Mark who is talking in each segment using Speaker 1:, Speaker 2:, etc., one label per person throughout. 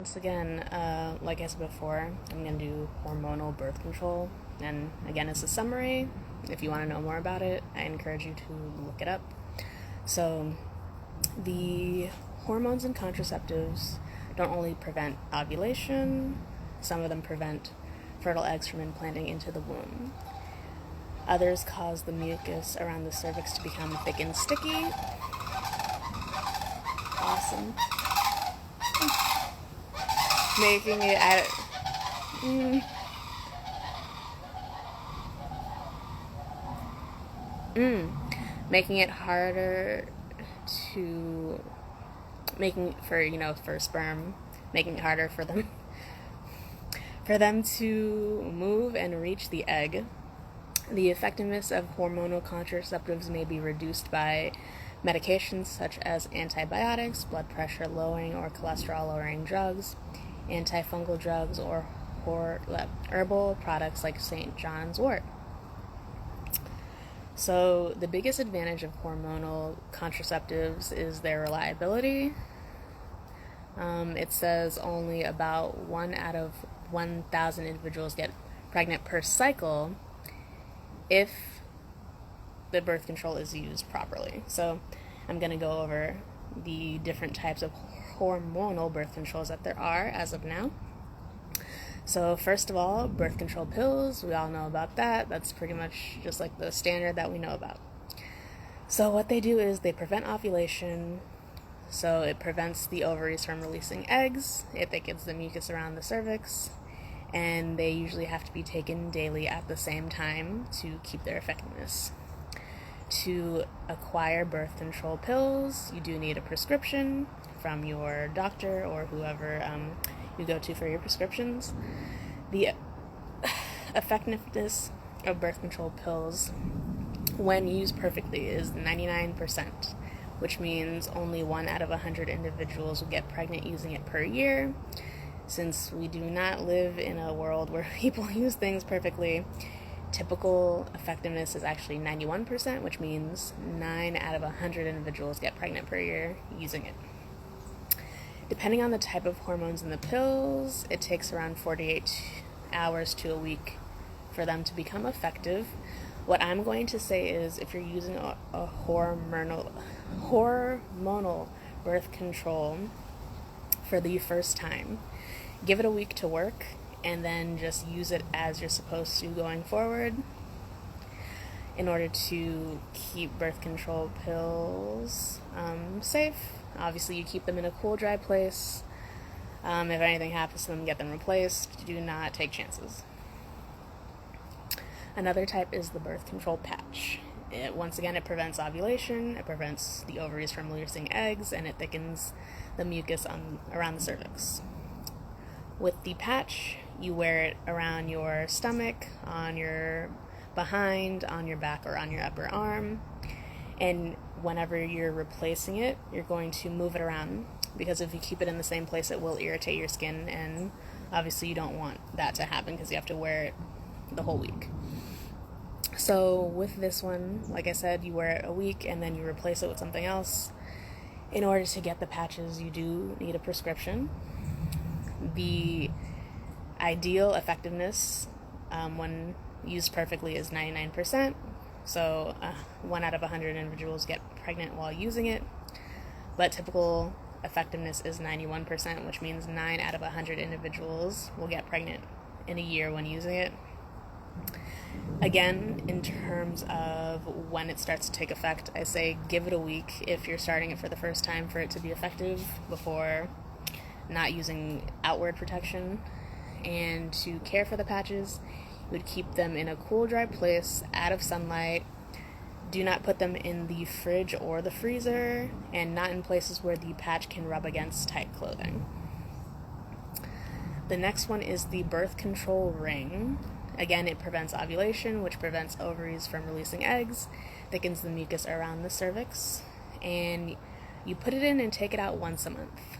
Speaker 1: Once again, like I said before, I'm going to do hormonal birth control. And again, it's a summary. If you want to know more about it, I encourage you to look it up. So, the hormones and contraceptives don't only prevent ovulation, some of them prevent fertile eggs from implanting into the womb. Others cause the mucus around the cervix to become thick and sticky. Awesome. Making it making it harder to making for sperm, making it harder for them to move and reach the egg. The effectiveness of hormonal contraceptives may be reduced by medications such as antibiotics, blood pressure lowering or cholesterol lowering drugs, antifungal drugs, or herbal products like St. John's wort. So the biggest advantage of hormonal contraceptives is their reliability. It says only about 1 out of 1,000 individuals get pregnant per cycle if the birth control is used properly. So I'm going to go over the different types of hormonal birth controls that there are as of now. So first of all, birth control pills. We all know about that. That's pretty much just like the standard that we know about. So what they do is they prevent ovulation. So it prevents the ovaries from releasing eggs. It thickens the mucus around the cervix. And they usually have to be taken daily at the same time to keep their effectiveness. To acquire birth control pills, you do need a prescription from your doctor or whoever you go to for your prescriptions. The effectiveness of birth control pills, when used perfectly, is 99%, which means only 1 out of 100 individuals will get pregnant using it per year. Since we do not live in a world where people use things perfectly, typical effectiveness is actually 91%, which means 9 out of 100 individuals get pregnant per year using it. Depending on the type of hormones in the pills, it takes around 48 hours to a week for them to become effective. What I'm going to say is if you're using a hormonal birth control for the first time, give it a week to work and then just use it as you're supposed to going forward in order to keep birth control pills safe. Obviously, you keep them in a cool, dry place. If anything happens to them, get them replaced. Do not take chances. Another type is the birth control patch. Once again, it prevents ovulation, it prevents the ovaries from releasing eggs, and it thickens the mucus around the cervix. With the patch, you wear it around your stomach, on your behind, on your back, or on your upper arm. And whenever you're replacing it, you're going to move it around, because if you keep it in the same place, it will irritate your skin, and obviously you don't want that to happen because you have to wear it the whole week. So with this one, like I said, you wear it a week and then you replace it with something else. In order to get the patches, you do need a prescription. The ideal effectiveness when used perfectly is 99%. So 1 out of 100 individuals get pregnant while using it. But typical effectiveness is 91%, which means 9 out of 100 individuals will get pregnant in a year when using it. Again, in terms of when it starts to take effect, I say give it a week if you're starting it for the first time for it to be effective before not using outward protection. And to care for the patches, you would keep them in a cool, dry place, out of sunlight. Do not put them in the fridge or the freezer, and not in places where the patch can rub against tight clothing. The next one is the birth control ring. Again, it prevents ovulation, which prevents ovaries from releasing eggs, thickens the mucus around the cervix, and you put it in and take it out once a month.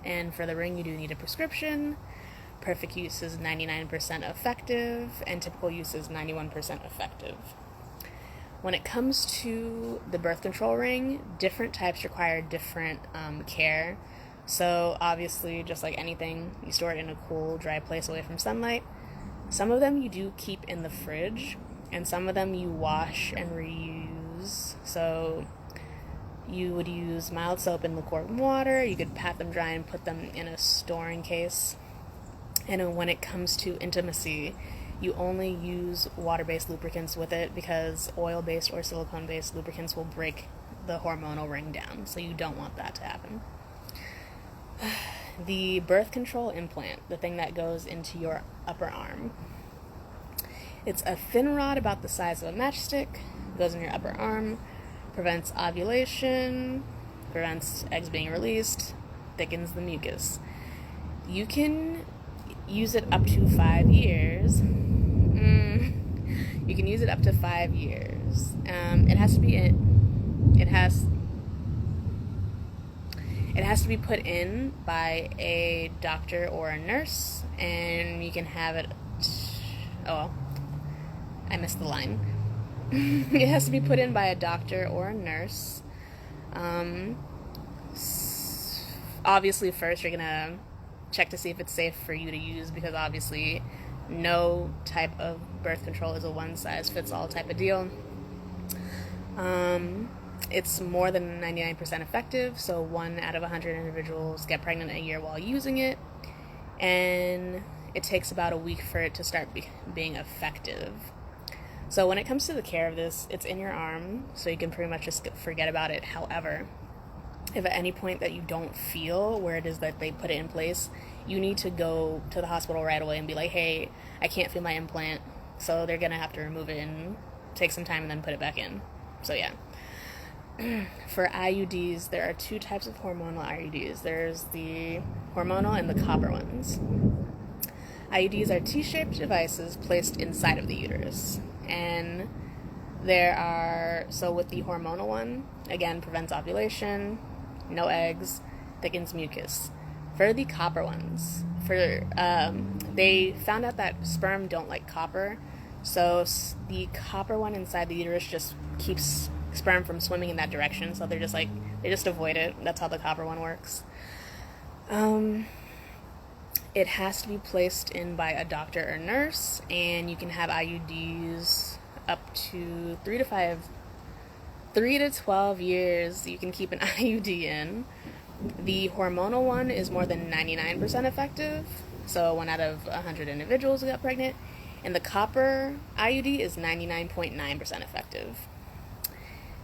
Speaker 1: And for the ring, you do need a prescription. Perfect use is 99% effective, and typical use is 91% effective. When it comes to the birth control ring, different types require different care. So obviously, just like anything, you store it in a cool, dry place away from sunlight. Some of them you do keep in the fridge, and some of them you wash and reuse. So you would use mild soap and lukewarm water. You could pat them dry and put them in a storing case. And when it comes to intimacy, you only use water-based lubricants with it, because oil-based or silicone-based lubricants will break the hormonal ring down. So you don't want that to happen. The birth control implant, the thing that goes into your upper arm. It's a thin rod about the size of a matchstick, goes in your upper arm, prevents ovulation, prevents eggs being released, thickens the mucus. You can use it up to 5 years. You can use it up to 5 years. It has to be put in by a doctor or a nurse, and you can have it. Oh, I missed the line. It has to be put in by a doctor or a nurse. Obviously, first you're gonna check to see if it's safe for you to use, because obviously no type of birth control is a one-size-fits-all type of deal. It's more than 99% effective, so 1 out of 100 individuals get pregnant a year while using it, and it takes about a week for it to start being effective. So when it comes to the care of this, it's in your arm, so you can pretty much just forget about it. However, if at any point that you don't feel where it is that they put it in place, you need to go to the hospital right away and be like, hey, I can't feel my implant, so they're going to have to remove it and take some time and then put it back in. So yeah. For IUDs, there are 2 types of hormonal IUDs. There's the hormonal and the copper ones. IUDs are T-shaped devices placed inside of the uterus. And so with the hormonal one, again, prevents ovulation, no eggs, thickens mucus. For the copper ones, they found out that sperm don't like copper, so the copper one inside the uterus just keeps sperm from swimming in that direction, so they just avoid it. That's how the copper one works. It has to be placed in by a doctor or nurse, and you can have IUDs up to 3 to 12 years. You can keep an IUD in. The hormonal one is more than 99% effective, so 1 out of 100 individuals get pregnant, and the copper IUD is 99.9% effective.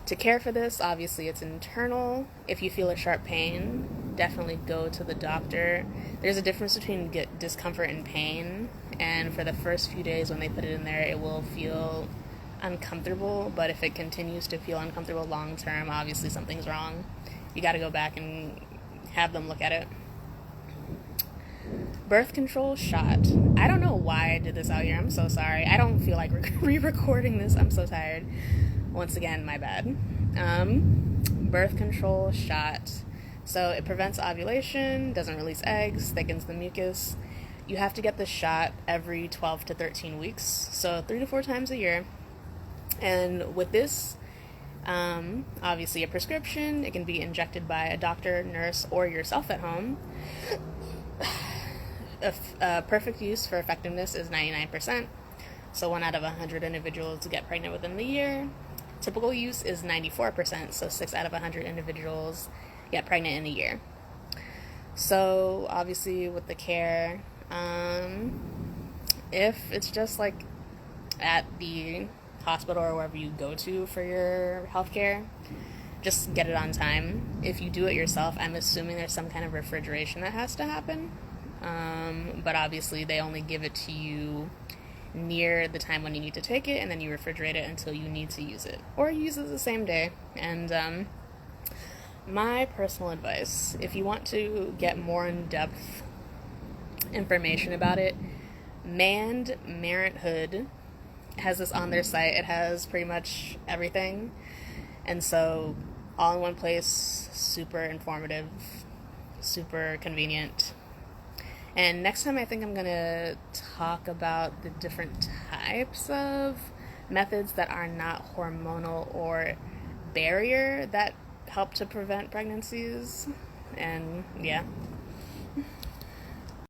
Speaker 1: To care for this, obviously it's internal. If you feel a sharp pain, definitely go to the doctor. There's a difference between discomfort and pain, and for the first few days when they put it in there, it will feel uncomfortable, but if it continues to feel uncomfortable long term, obviously something's wrong. You got to go back and have them look at it. Birth control shot. I don't know why I did this out here. I'm so sorry. I don't feel like re-recording this. I'm so tired. Once again, my bad. Birth control shot. So it prevents ovulation, doesn't release eggs, thickens the mucus. You have to get the shot every 12 to 13 weeks, so 3 to 4 times a year. And with this, obviously a prescription, it can be injected by a doctor, nurse, or yourself at home. Perfect use for effectiveness is 99%, so 1 out of 100 individuals get pregnant within the year. Typical use is 94%, so 6 out of 100 individuals get pregnant in a year. So obviously with the care, if it's just like at the hospital or wherever you go to for your healthcare, just get it on time. If you do it yourself, I'm assuming there's some kind of refrigeration that has to happen, but obviously they only give it to you near the time when you need to take it, and then you refrigerate it until you need to use it, or use it the same day. And my personal advice, if you want to get more in-depth information about it, Manned Parenthood has this on their site. It has pretty much everything, and so all in one place, super informative, super convenient. And next time I think I'm going to talk about the different types of methods that are not hormonal or barrier that help to prevent pregnancies. And yeah.